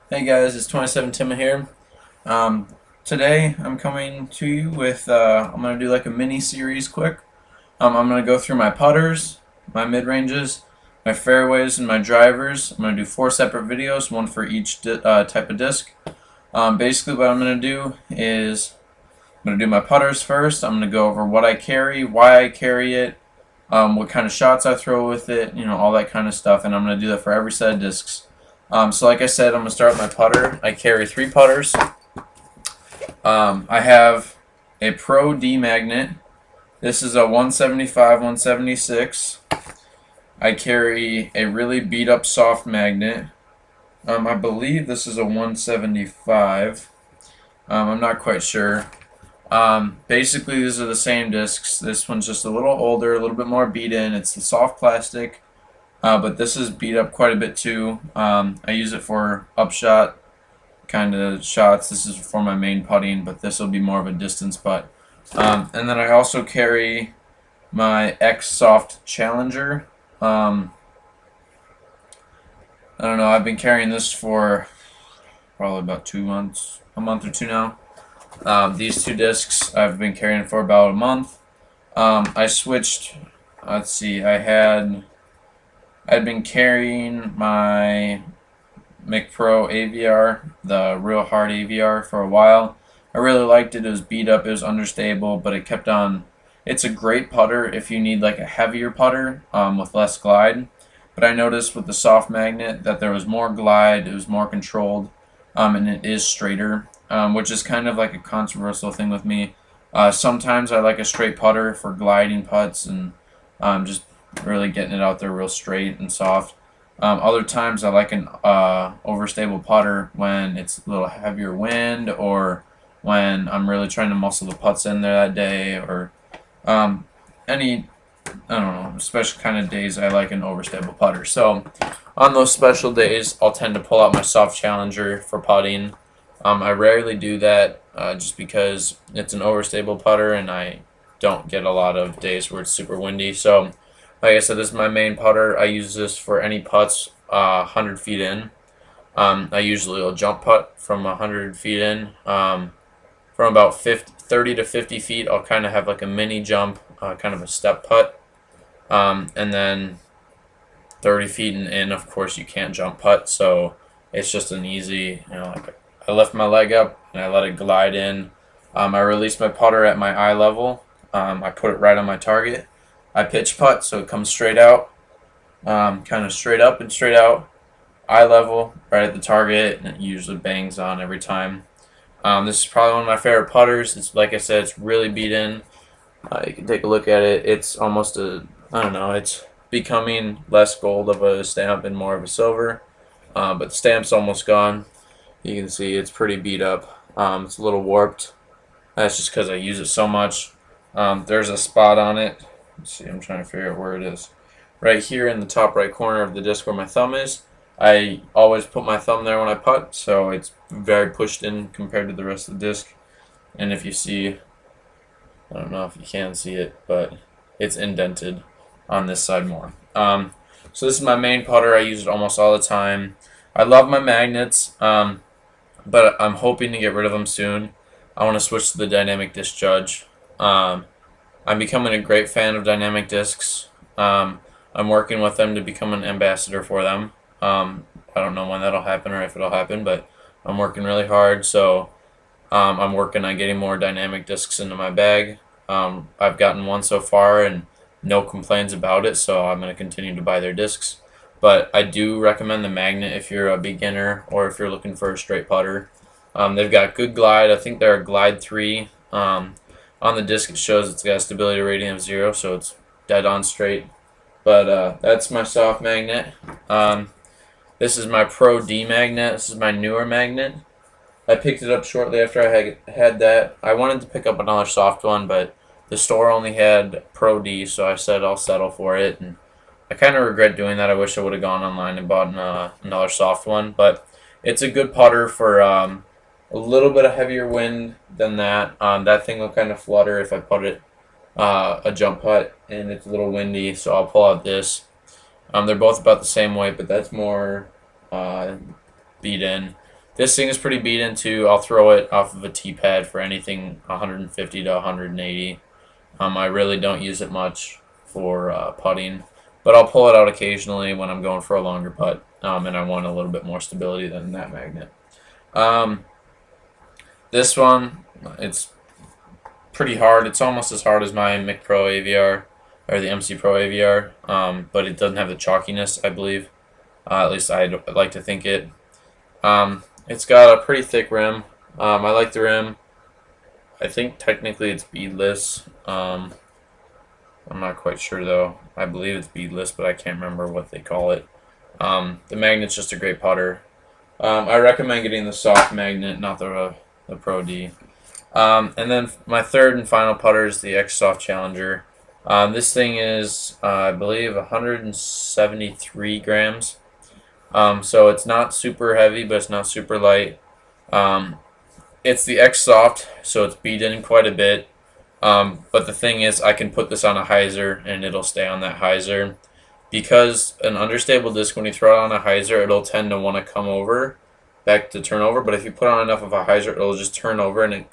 Hey guys, it's 27 Timma here. Um, Today I'm coming to you with I'm gonna do like a mini series quick. I'm gonna go through my putters, my mid ranges, my fairways, and my drivers. I'm gonna do four separate videos, one for each type of disc. Basically, what I'm gonna do is I'm gonna do my putters first. I'm gonna go over what I carry, why I carry it, what kind of shots I throw with it, all that kind of stuff, and I'm gonna do that for every set of discs. So like I said, I'm gonna start with my putter. I carry three putters. I have a Pro D magnet. This is a 175, 176. I carry a really beat up soft magnet. I believe this is a 175. I'm not quite sure. Basically, these are the same discs. This one's just a little older, a little bit more beat in. It's the soft plastic, but this is beat up quite a bit too. I use it for upshot kind of shots. This is for my main putting, but this will be more of a distance putt. And then I also carry my X Soft Challenger. I don't know. I've been carrying this for probably about 2 months, a month or two now. These two discs I've been carrying for about a month. I switched. Let's see. I'd been carrying my McPro AVR, the real hard AVR, for a while. I really liked it. It was beat up. It was understable, but it kept on. It's a great putter if you need like a heavier putter with less glide. But I noticed with the soft magnet that there was more glide. It was more controlled, and it is straighter, which is kind of like a controversial thing with me. Sometimes I like a straight putter for gliding putts and just really getting it out there real straight and soft. Other times I like an overstable putter when it's a little heavier wind or when I'm really trying to muscle the putts in there that day or any, I don't know, special kind of days I like an overstable putter. So on those special days, I'll tend to pull out my soft challenger for putting. I rarely do that just because it's an overstable putter and I don't get a lot of days where it's super windy. So like I said, this is my main putter. I use this for any putts 100 feet in. I usually will jump putt from 100 feet in. From about 30 to 50 feet, I'll kind of have like a mini jump, kind of a step putt. And then 30 feet and in, of course, you can't jump putt. So it's just an easy, like I lift my leg up and I let it glide in. I release my putter at my eye level. I put it right on my target. I pitch putt so it comes straight out, kind of straight up and straight out, eye level, right at the target, and it usually bangs on every time. This is probably one of my favorite putters. It's like I said, it's really beat in. You can take a look at it. It's almost I don't know, it's becoming less gold of a stamp and more of a silver, but the stamp's almost gone. You can see it's pretty beat up. It's a little warped. That's just because I use it so much. There's a spot on it. Let's see, I'm trying to figure out where it is. Right here in the top right corner of the disc where my thumb is. I always put my thumb there when I putt, so it's very pushed in compared to the rest of the disc. And if you see, I don't know if you can see it, but it's indented on this side more. So this is my main putter. I use it almost all the time. I love my magnets, but I'm hoping to get rid of them soon. I want to switch to the Dynamic Disc Judge. I'm becoming a great fan of Dynamic Discs. I'm working with them to become an ambassador for them. I don't know when that'll happen or if it'll happen, but I'm working really hard. So I'm working on getting more dynamic discs into my bag. I've gotten one so far and no complaints about it, so I'm going to continue to buy their discs. But I do recommend the Magnet if you're a beginner or if you're looking for a straight putter. They've got good glide. I think they're a Glide 3. On the disc it shows it's got a stability rating of 0, so it's dead on straight. But that's my soft magnet. This is my Pro D magnet. This is my newer magnet. I picked it up shortly after I had that. I wanted to pick up another soft one, but the store only had Pro D, so I said I'll settle for it. And I kind of regret doing that. I wish I would have gone online and bought another soft one. But it's a good putter for a little bit of heavier wind than that. That thing will kind of flutter if I put it a jump putt, and it's a little windy, so I'll pull out this. They're both about the same weight, but that's more beat in. This thing is pretty beat into. I'll throw it off of a tee pad for anything 150 to 180. I really don't use it much for putting, but I'll pull it out occasionally when I'm going for a longer putt, and I want a little bit more stability than that magnet. This one, it's pretty hard. It's almost as hard as my Mic Pro AVR or the MC Pro AVR, but it doesn't have the chalkiness, I believe. At least I'd like to think it. It's got a pretty thick rim. I like the rim. I think technically it's beadless. I'm not quite sure though. I believe it's beadless, but I can't remember what they call it. The magnet's just a great putter. I recommend getting the soft magnet, not the Pro D. And then my third and final putter is the X Soft Challenger. This thing is, I believe, 173 grams. So it's not super heavy, but it's not super light. It's the X Soft, so it's beat in quite a bit. But the thing is, I can put this on a hyzer, and it'll stay on that hyzer. Because an understable disc, when you throw it on a hyzer, it'll tend to want to come over, back to turn over. But if you put on enough of a hyzer, it'll just turn over, and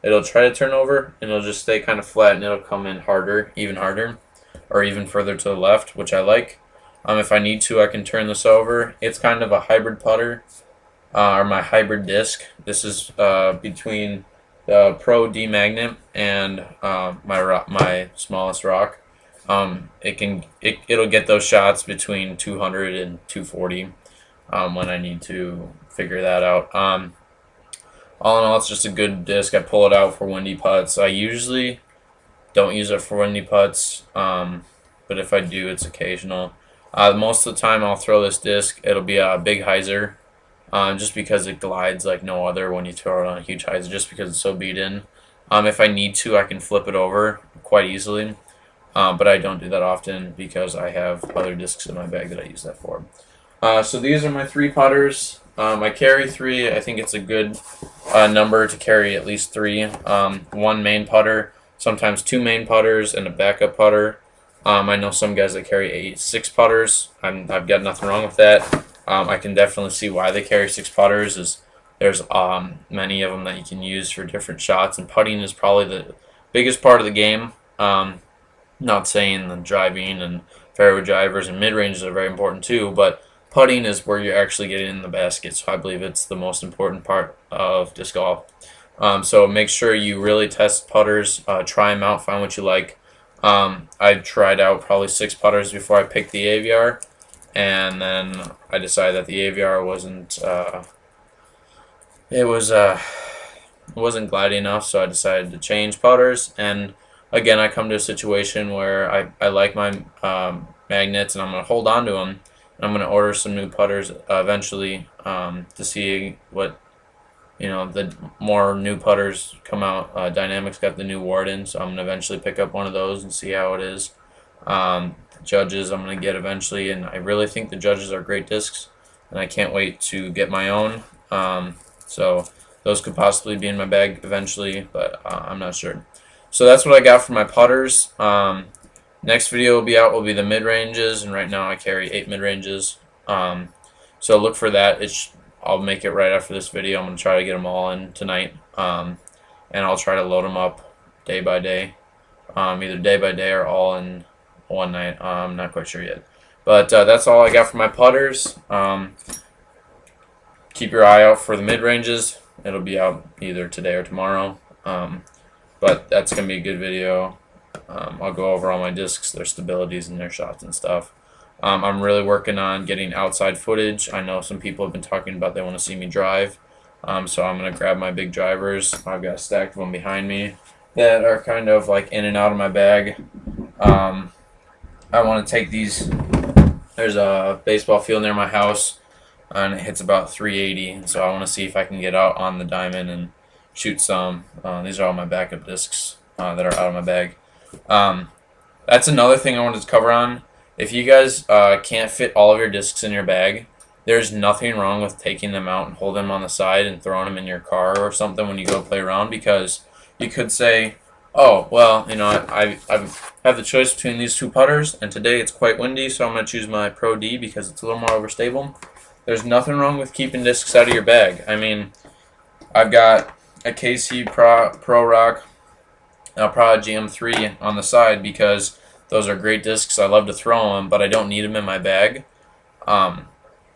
it'll try to turn over, and it'll just stay kind of flat, and it'll come in harder, or even further to the left, which I like. If I need to, I can turn this over. It's kind of a hybrid putter, or my hybrid disc. This is between the Pro D magnet and my smallest rock. It'll get those shots between 200 and 240 when I need to figure that out. All in all, it's just a good disc. I pull it out for windy putts. I usually don't use it for windy putts, but if I do, it's occasional. Most of the time, I'll throw this disc. It'll be a big hyzer, just because it glides like no other when you throw it on a huge hyzer, just because it's so beat in. If I need to, I can flip it over quite easily, but I don't do that often because I have other discs in my bag that I use that for. So these are my three putters. I carry three. I think it's a good number to carry at least three. One main putter, sometimes two main putters, and a backup putter. I know some guys that carry 6 putters. I've got nothing wrong with that. I can definitely see why they carry 6 putters. There's many of them that you can use for different shots, and putting is probably the biggest part of the game. Not saying the driving and fairway drivers and mid ranges are very important too, but putting is where you're actually getting in the basket. So I believe it's the most important part of disc golf. So make sure you really test putters, try them out, find what you like. I tried out probably 6 putters before I picked the AVR, and then I decided that the AVR wasn't gliding enough, so I decided to change putters. And again, I come to a situation where I like my magnets, and I'm going to hold on to them, and I'm going to order some new putters eventually to see what, the more new putters come out. Dynamics got the new Warden, so I'm going to eventually pick up one of those and see how it is. The Judges I'm going to get eventually, and I really think the Judges are great discs, and I can't wait to get my own. So those could possibly be in my bag eventually, but I'm not sure. So that's what I got for my putters. Next video will be the mid-ranges, and right now I carry 8 mid-ranges. So look for that. I'll make it right after this video. I'm going to try to get them all in tonight, and I'll try to load them up day by day, either day by day or all in one night. I'm not quite sure yet. But that's all I got for my putters. Keep your eye out for the mid-ranges. It'll be out either today or tomorrow. But that's going to be a good video. I'll go over all my discs, their stabilities, and their shots and stuff. I'm really working on getting outside footage. I know some people have been talking about they want to see me drive. So I'm going to grab my big drivers. I've got a stack of them behind me that are kind of like in and out of my bag. I want to take these. There's a baseball field near my house, and it hits about 380. And so I want to see if I can get out on the diamond and shoot some. These are all my backup discs that are out of my bag. That's another thing I wanted to cover on. If you guys can't fit all of your discs in your bag, there's nothing wrong with taking them out and holding them on the side and throwing them in your car or something when you go play around, because you could say, oh, well, I have the choice between these two putters, and today it's quite windy, so I'm going to choose my Pro D because it's a little more overstable. there's nothing wrong with keeping discs out of your bag. I mean, I've got a KC Pro Rock Prodigy M3 on the side because those are great discs. I love to throw them, but I don't need them in my bag. Um,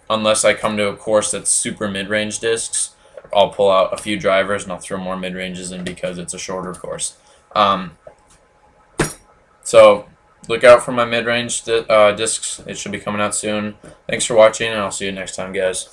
Unless I come to a course that's super mid-range discs, I'll pull out a few drivers and I'll throw more mid-ranges in because it's a shorter course. So look out for my mid-range discs. It should be coming out soon. Thanks for watching, and I'll see you next time, guys.